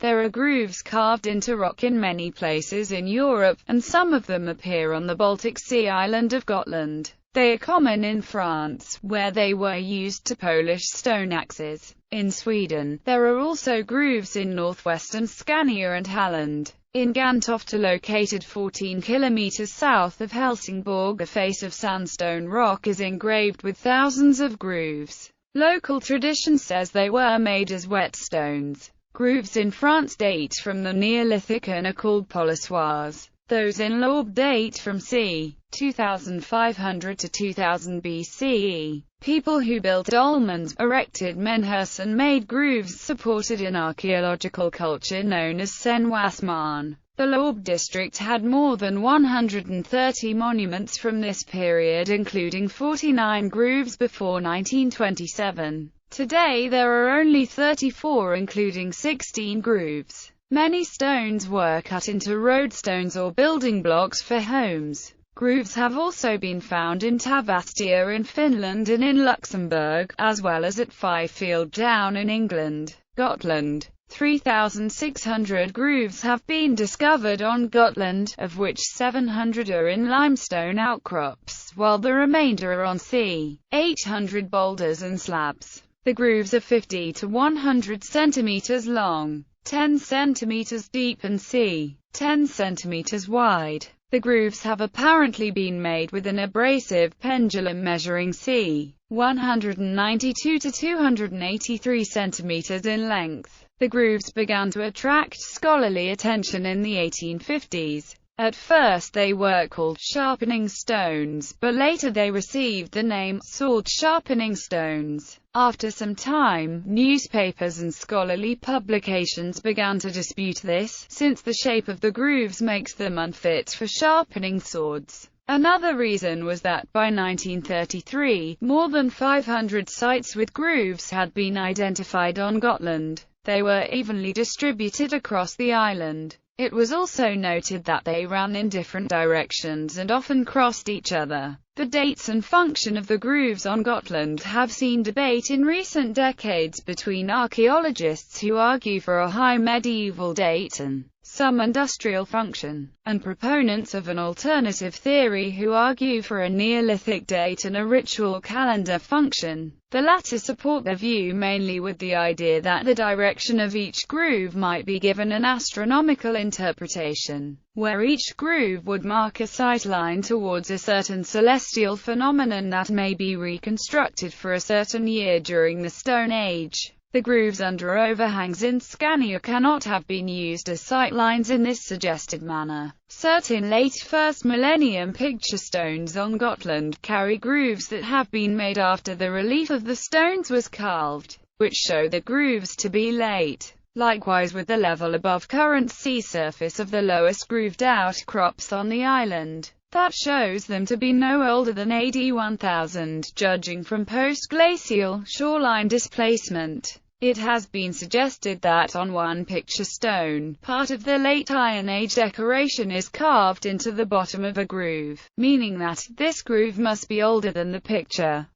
There are grooves carved into rock in many places in Europe, and some of them appear on the Baltic Sea island of Gotland. They are common in France, where they were used to polish stone axes. In Sweden, there are also grooves in northwestern Scania and Halland. In Gotland, located 14 kilometers south of Helsingborg, a face of sandstone rock is engraved with thousands of grooves. Local tradition says they were made as whetstones. Grooves in France date from the Neolithic and are called polissoirs. Those in L'Aube date from c. 2500 to 2000 BCE. People who built dolmens, erected menhirs and made grooves supported an archaeological culture known as Senwasman. The L'Aube district had more than 130 monuments from this period, including 49 grooves before 1927. Today there are only 34, including 16 grooves. Many stones were cut into roadstones or building blocks for homes. Grooves have also been found in Tavastia in Finland and in Luxembourg, as well as at Fifield Down in England. Gotland. 3,600 grooves have been discovered on Gotland, of which 700 are in limestone outcrops, while the remainder are on c. 800 boulders and slabs. The grooves are 50 to 100 centimeters long, 10 centimeters deep and c. 10 centimeters wide. The grooves have apparently been made with an abrasive pendulum measuring c. 192 to 283 centimeters in length. The grooves began to attract scholarly attention in the 1850s. At first they were called sharpening stones, but later they received the name sword sharpening stones. After some time, newspapers and scholarly publications began to dispute this, since the shape of the grooves makes them unfit for sharpening swords. Another reason was that by 1933, more than 500 sites with grooves had been identified on Gotland. They were evenly distributed across the island. It was also noted that they ran in different directions and often crossed each other. The dates and function of the grooves on Gotland have seen debate in recent decades between archaeologists who argue for a high medieval date and some industrial function, and proponents of an alternative theory who argue for a Neolithic date and a ritual calendar function. The latter support their view mainly with the idea that the direction of each groove might be given an astronomical interpretation, where each groove would mark a sight line towards a certain celestial phenomenon that may be reconstructed for a certain year during the Stone Age. The grooves under overhangs in Scania cannot have been used as sightlines in this suggested manner. Certain late first millennium picture stones on Gotland carry grooves that have been made after the relief of the stones was carved, which show the grooves to be late. Likewise with the level above current sea surface of the lowest grooved outcrops on the island. That shows them to be no older than AD 1000, judging from post-glacial shoreline displacement. It has been suggested that on one picture stone, part of the late Iron Age decoration is carved into the bottom of a groove, meaning that this groove must be older than the picture.